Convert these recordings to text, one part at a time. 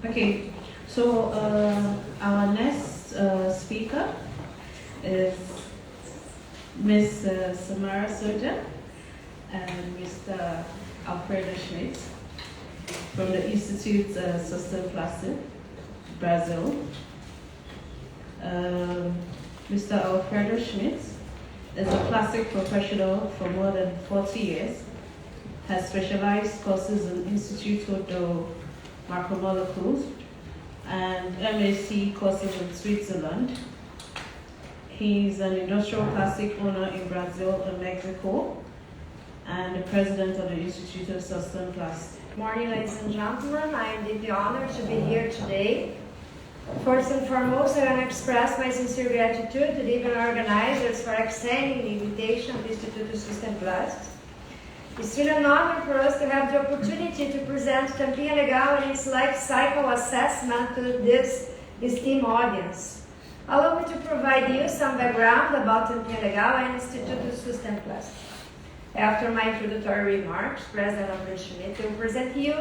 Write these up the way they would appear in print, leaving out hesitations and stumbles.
Okay, so our next speaker is Ms. Samara Soja and Mr. Alfredo Schmidt from the Institute System Plastic, Brazil. Mr. Alfredo Schmidt is a plastic professional for more than 40 years, has specialized courses in Instituto do Macromolecules and MAC courses in Switzerland. He's an industrial plastic owner in Brazil and Mexico, and the president of the Instituto System Plastic. Morning, ladies and gentlemen. I am deeply honored to be here today. First and foremost, I want to express my sincere gratitude to the event organizers for extending the invitation of the Instituto System Plastic. It's really an honor for us to have the opportunity to present Tampinha Legal and its life cycle assessment to this esteemed audience. Allow me to provide you some background about Tampinha Legal and Instituto System Plastic. After my introductory remarks, President Alfredo Schmidt will present you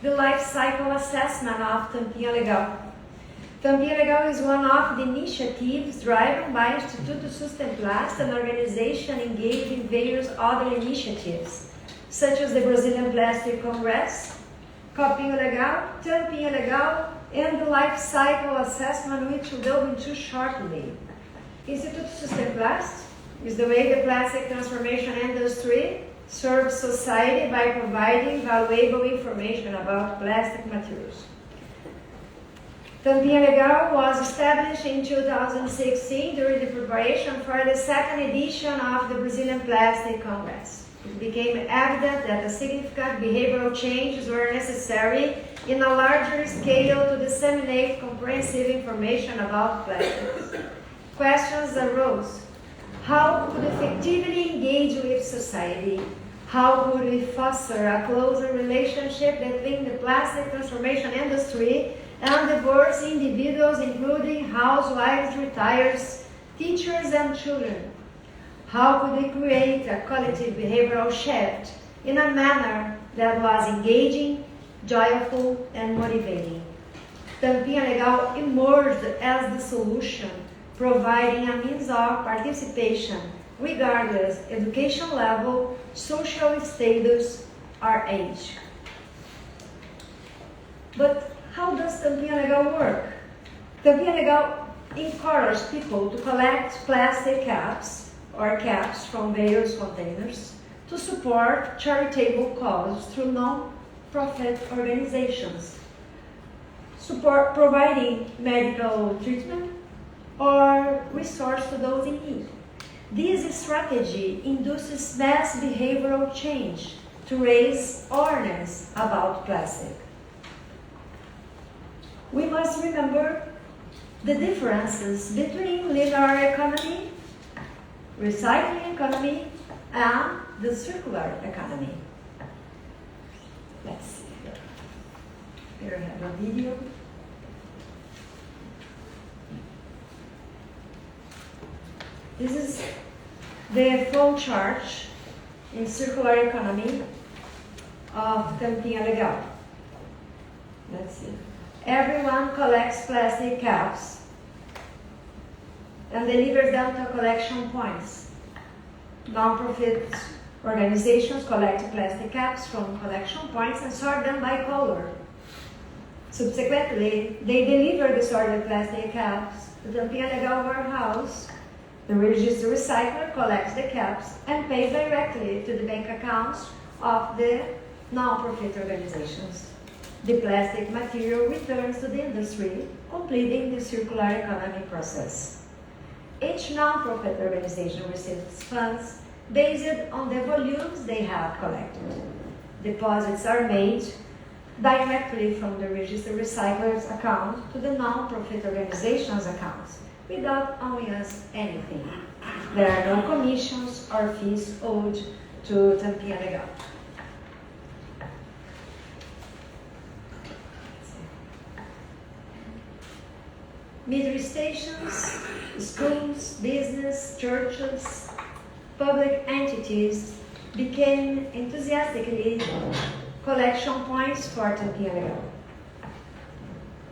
the life cycle assessment of Tampinha Legal. Tampinha Legal is one of the initiatives driven by Instituto System Plastic, an organization engaged in various other initiatives, such as the Brazilian Plastic Congress, Copinho Legal, Tampinha Legal, and the life cycle assessment, which we'll delve into shortly. Instituto System Plastic is the way the plastic transformation industry serves society by providing valuable information about plastic materials. Tampinha Legal was established in 2016 during the preparation for the second edition of the Brazilian Plastic Congress. It became evident that significant behavioral changes were necessary in a larger scale to disseminate comprehensive information about plastics. Questions arose. How could we effectively engage with society? How could we foster a closer relationship between the plastic transformation industry and diverse individuals, including housewives, retirees, teachers, and children? How could we create a collective behavioral shift in a manner that was engaging, joyful, and motivating? Tampinha Legal emerged as the solution, providing a means of participation regardless education level, social status, or age. But how does Tampinha Legal work? Tampinha Legal encourages people to collect plastic caps or caps from various containers to support charitable causes through non-profit organizations, providing medical treatment or resource to those in need. This strategy induces mass behavioral change to raise awareness about plastic. We must remember the differences between linear economy, recycling economy, and the circular economy. Let's see here. Here I have a video. This is the flow chart in circular economy of Tampinha Legal. Let's see. Everyone collects plastic caps and delivers them to collection points. Non-profit organizations collect plastic caps from collection points and sort them by color. Subsequently, they deliver the sorted plastic caps to the Tampinha Legal warehouse. The registered recycler collects the caps and pays directly to the bank accounts of the non-profit organizations. The plastic material returns to the industry, completing the circular economy process. Each non-profit organization receives funds based on the volumes they have collected. Deposits are made directly from the registered recycler's account to the non-profit organization's accounts without owing us anything. There are no commissions or fees owed to Tampinha Legal. Metro stations, schools, business, churches, public entities became enthusiastically collection points for Tampinha Legal.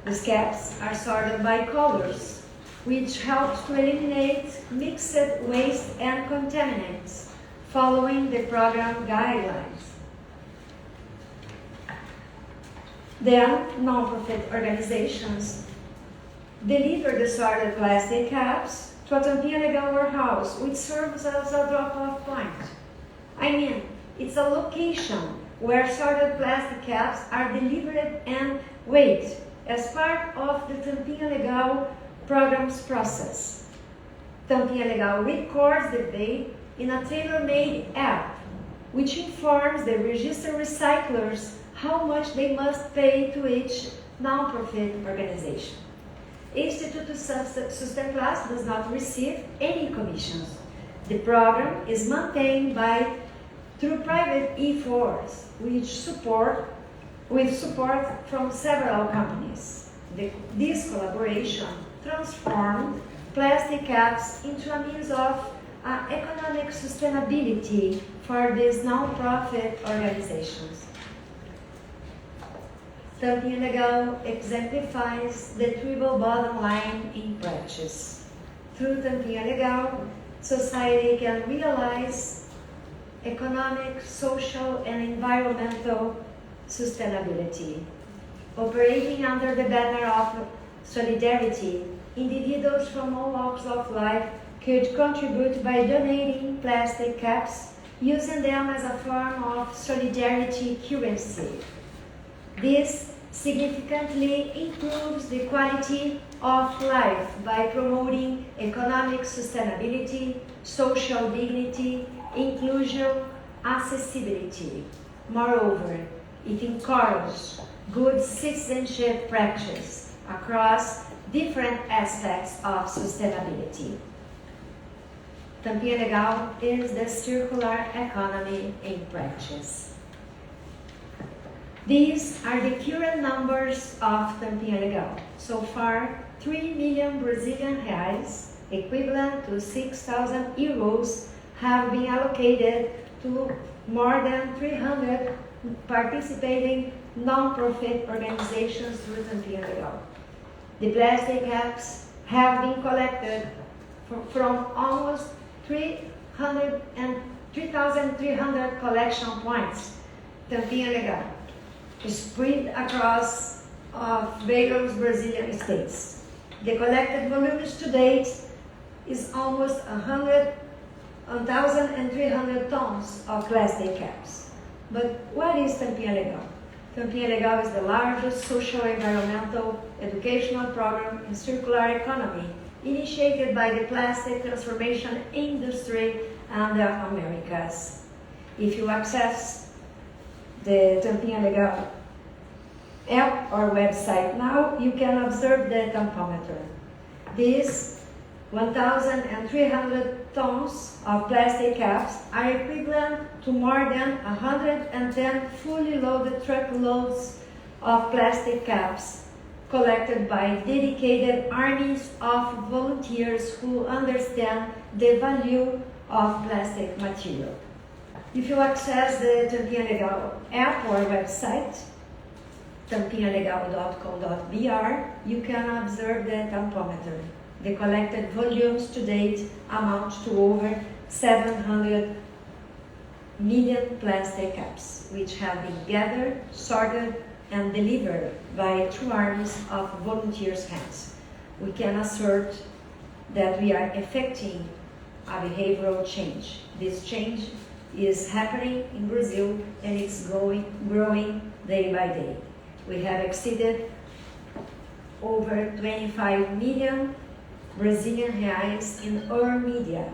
These caps are sorted by colors, which helps to eliminate mixed waste and contaminants, following the program guidelines. Then, non-profit organizations deliver the sorted plastic caps to a Tampinha Legal warehouse, which serves as a drop-off point. I mean, it's a location where sorted plastic caps are delivered and weighed as part of the Tampinha Legal program's process. Tampinha Legal records the weight in a tailor-made app, which informs the registered recyclers how much they must pay to each non-profit organization. Instituto Sustenplas does not receive any commissions. The program is maintained through private efforts, with support from several companies. This collaboration transformed plastic caps into a means of economic sustainability for these non-profit organizations. Tampinha Legal exemplifies the triple bottom line in practice. Through Tampinha Legal, society can realize economic, social, and environmental sustainability. Operating under the banner of solidarity, individuals from all walks of life could contribute by donating plastic caps, using them as a form of solidarity currency. This significantly improves the quality of life by promoting economic sustainability, social dignity, inclusion, accessibility. Moreover, it encourages good citizenship practice across different aspects of sustainability. Tampinha Legal is the circular economy in practice. These are the current numbers of Tampinha Legal. So far, 3 million Brazilian reais, equivalent to 6,000 euros, have been allocated to more than 300 participating non-profit organizations through Tampinha Legal. The plastic caps have been collected from almost 3,300 collection points. Tampinha Legal is spread across various Brazilian states. The collected volumes to date is almost 1,300 tons of plastic caps. But what is Tampinha Legal? Tampinha Legal is the largest social environmental educational program in circular economy initiated by the plastic transformation industry and the Americas. If you access the Tampinha Legal app or website now, you can observe the tampometer. These 1,300 tons of plastic caps are equivalent to more than 110 fully loaded truckloads of plastic caps collected by dedicated armies of volunteers who understand the value of plastic material. If you access the Tampinha Legal app or website, tampinhalegal.com.br, you can observe the tampometer. The collected volumes to date amount to over 700 million plastic caps, which have been gathered, sorted, and delivered by two armies of volunteers' hands. We can assert that we are effecting a behavioral change. This change is happening in Brazil, and it's growing day by day. We have exceeded over 25 million Brazilian reais in earned media.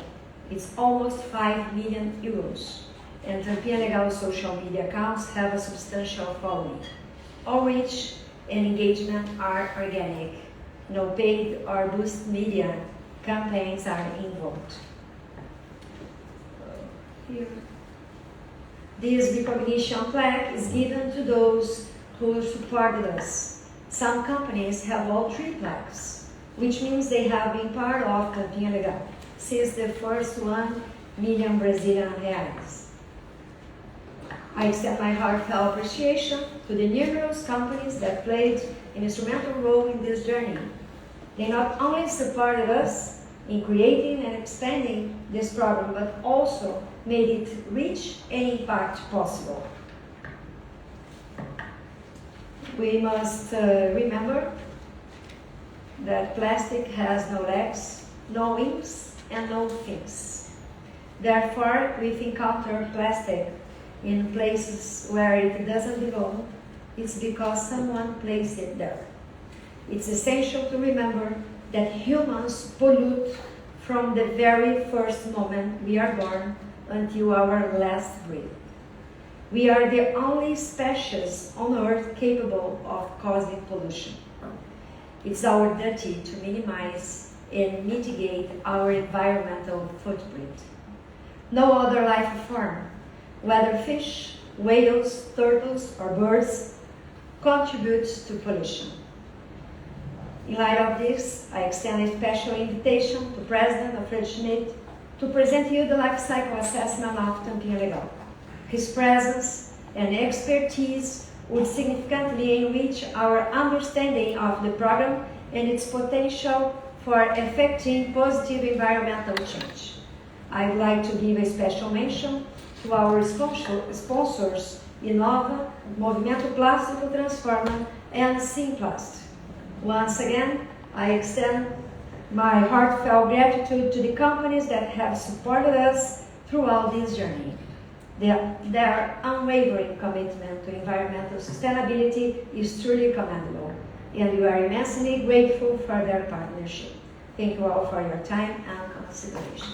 It's almost 5 million euros. And Tampinha Legal social media accounts have a substantial following. Outreach and engagement are organic. No paid or boost media campaigns are involved. Here. This recognition plaque is given to those who supported us. Some companies have all three plaques, which means they have been part of Tampinha Legal since the first 1 million Brazilian reais. I extend my heartfelt appreciation to the numerous companies that played an instrumental role in this journey. They not only supported us in creating and expanding this program, but also made it reach and impact possible. We must remember that plastic has no legs, no wings, and no fins. Therefore, if we encounter plastic in places where it doesn't belong, it's because someone placed it there. It's essential to remember that humans pollute from the very first moment we are born until our last breath. We are the only species on Earth capable of causing pollution. It's our duty to minimize and mitigate our environmental footprint. No other life form, whether fish, whales, turtles, or birds, contributes to pollution. In light of this, I extend a special invitation to President Alfredo Schmidt to present you the life cycle assessment of Tampinha Legal. His presence and expertise would significantly enrich our understanding of the program and its potential for effecting positive environmental change. I would like to give a special mention to our sponsors, Inova, Movimento Plástico Transforma, and Simplast. Once again, I extend my heartfelt gratitude to the companies that have supported us throughout this journey. Their unwavering commitment to environmental sustainability is truly commendable, and we are immensely grateful for their partnership. Thank you all for your time and consideration.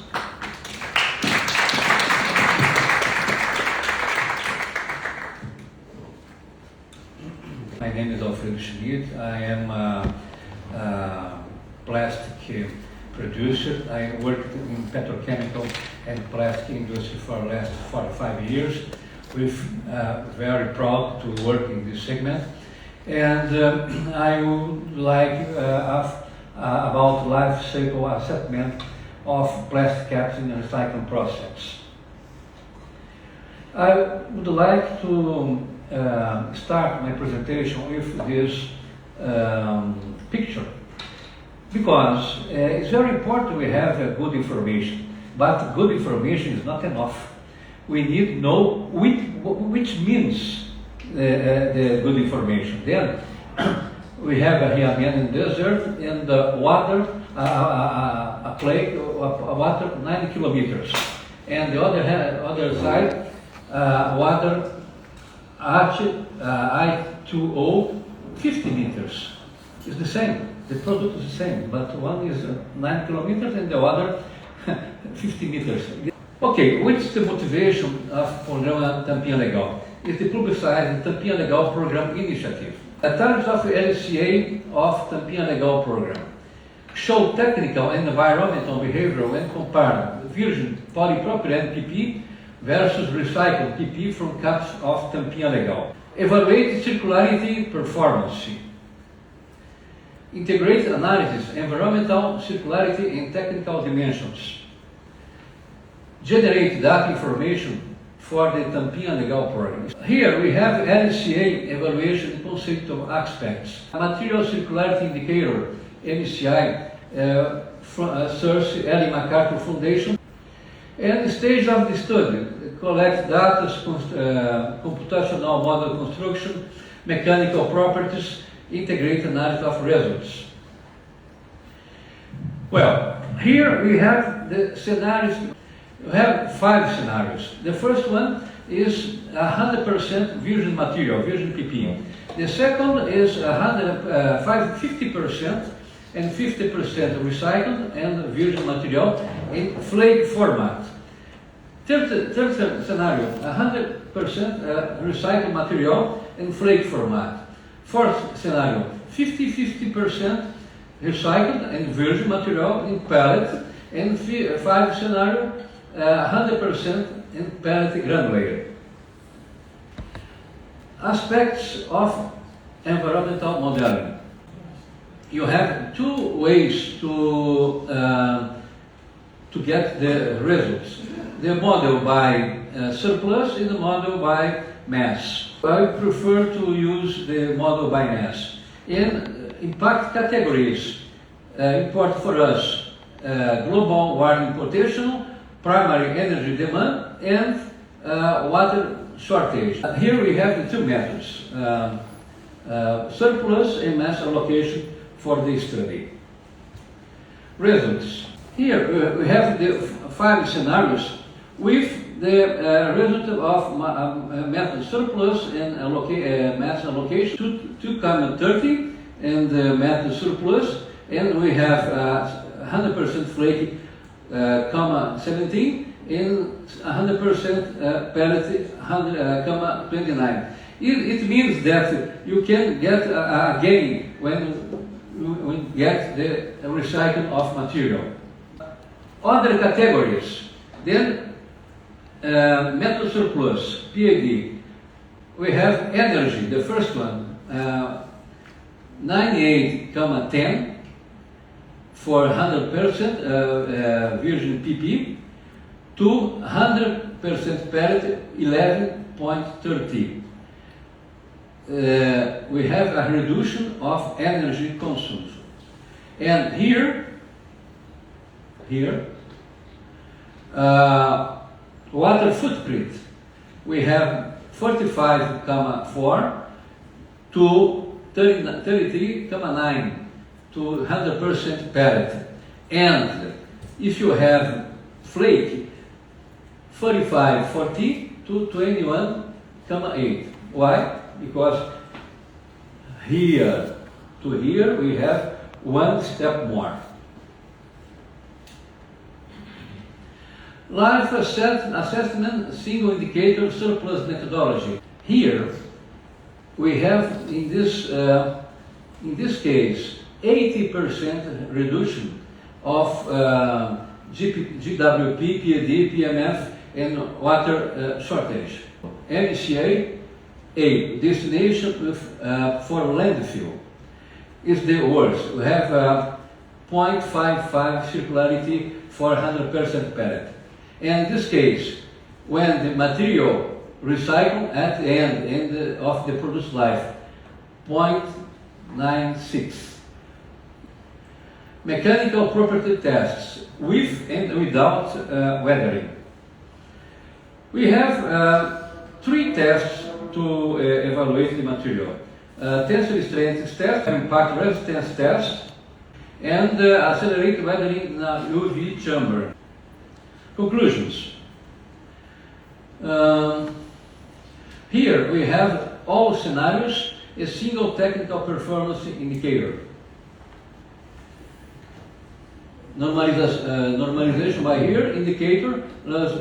My name is Alfredo Schmidt. I am a plastic producer. I worked in petrochemical and plastic industry for the last 45 years. We're very proud to work in this segment. And I would like about life cycle assessment of plastic caps in the recycling process. I would like to start my presentation with this picture, because it's very important we have good information, but good information is not enough. We need to know which means the good information. Then we have here a man in the desert and water, a lake of water 90 kilometers, and the other side water I2O 50 meters. It's the same. The product is the same, but one is 9 kilometers and the other 50 meters. Okay, what's the motivation of Programa Tampinha Legal? It's to publicize the Tampinha Legal Program initiative. The targets of the LCA of Tampinha Legal Program show technical and environmental behavior when compared virgin polypropylene PP versus recycled PP from caps of Tampinha Legal. Evaluate circularity performance. Integrate analysis, environmental, circularity, and technical dimensions. Generate data information for the Tampinha Legal program. Here we have LCA evaluation concept of aspects. Material Circularity Indicator, MCI, Sir Ellen MacArthur Foundation. And the stage of the study: collect data, computational model construction, mechanical properties, integrate analysis of results. Well, here we have the scenarios. We have 5 scenarios. The first one is 100% virgin material, virgin PP. The second is 50% and 50% recycled and virgin material in flake format. Third scenario, 100% recycled material in flake format. Fourth scenario, 50% recycled and virgin material in pellet. And fifth scenario, 100% in pellet granulated. Aspects of environmental modeling. You have 2 ways to get the results. The model by surplus and the model by mass. I prefer to use the model by mass. In impact categories, important for us, global warming potential, primary energy demand, and water shortage. Here we have the two methods, surplus and mass allocation for the study. Results. Here we have the 5 scenarios with the result of method surplus and mass allocation 2,30 and method surplus, and we have 100% flaky, 17 and 100% pellet, 29. It means that you can get a gain when you get the recycling of material. Other categories, then metal surplus, PAD. We have energy, the first one, 98,10 for 100% virgin PP to 100% pellet, 11.30. We have a reduction of energy consumption. And here, water footprint, we have 45,4 to 33,9 to 100% pellet. And if you have flake, 45,40 to 21,8. Why? Because here to here we have one step more. Life assessment single indicator surplus methodology. Here we have in this case 80% reduction of GWP, PAD, PMF, and water shortage. MCA, a destination with, for landfill is the worst. We have 0.55 circularity for 100% pellet. And in this case, when the material recycled at the end of the produced life, 0.96. Mechanical property tests with and without weathering. We have 3 tests to evaluate the material. Tensile strength test, impact resistance test, and accelerate weathering in a UV chamber. Conclusions. Here we have all scenarios, a single technical performance indicator. Normalization by here, indicator, plus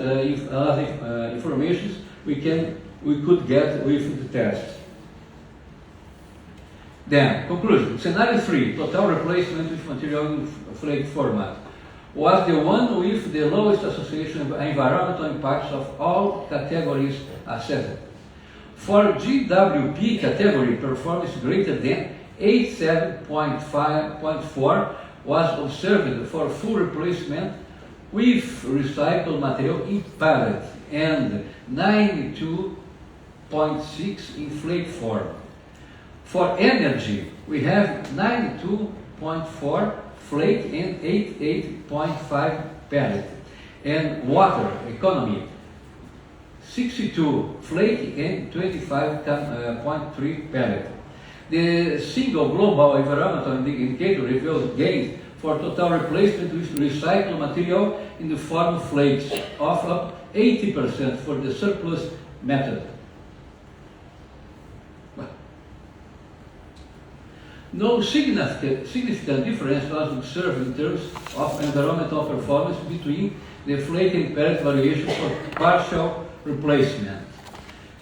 information we could get with the test. Then, conclusion. Scenario 3, total replacement with material in flake format, was the one with the lowest association of environmental impacts of all categories assessed. For GWP category, performance greater than 87.4 was observed for full replacement with recycled material in pallet and 92.6 in flake form. For energy, we have 92.4 flake and 88.5 pellet. And water economy, 62 flake and 25.3 pellet. The single global environmental indicator reveals gains for total replacement with recycled material in the form of flakes of up 80% for the surplus method. No significant difference was observed in terms of environmental performance between the flake and pellet variation for partial replacement.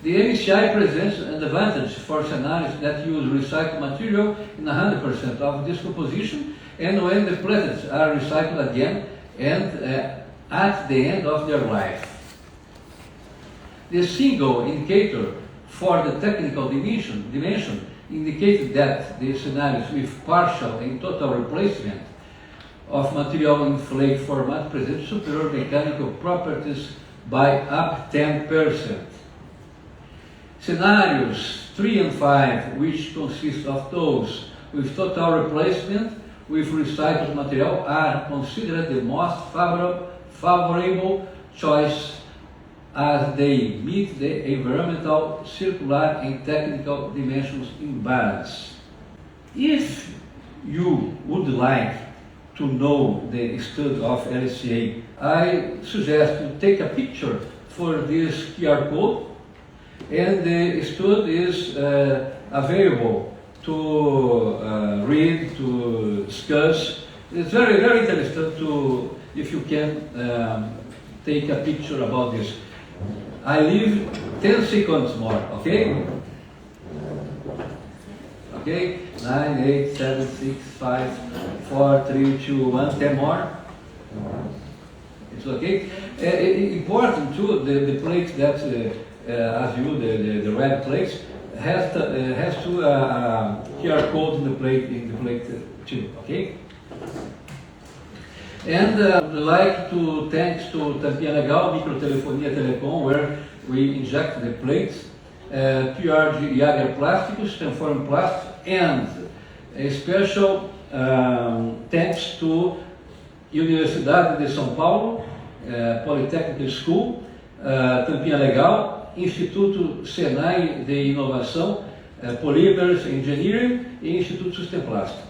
The MCI presents an advantage for scenarios that use recycled material in 100% of discomposition and when the pellets are recycled again and at the end of their life. The single indicator for the technical dimension indicated that the scenarios with partial and total replacement of material in flake format present superior mechanical properties by up 10%. Scenarios 3 and 5, which consist of those with total replacement with recycled material are considered the most favorable choice as they meet the environmental, circular and technical dimensions in balance. If you would like to know the study of LCA, I suggest you take a picture for this QR code, and the study is available to read, to discuss. It's very, very interesting to, if you can take a picture about this. I leave 10 seconds more, okay? Okay, 9, 8, 7, 6, 5, 4, 3, 2, 1, 10 more. It's okay. Important too, the plate that, as you, the red plates, has to QR code in the plate too, okay? And I'd like to thanks to Tampinha Microtelefonia Telecom, where we inject the plates, PRG Jager Plásticos, Transform Plastic, and a special thanks to Universidade de São Paulo, Polytechnic School, Tampinha Legal, Instituto Senai de Inovação, Polymers Engineering e Instituto System Plástico.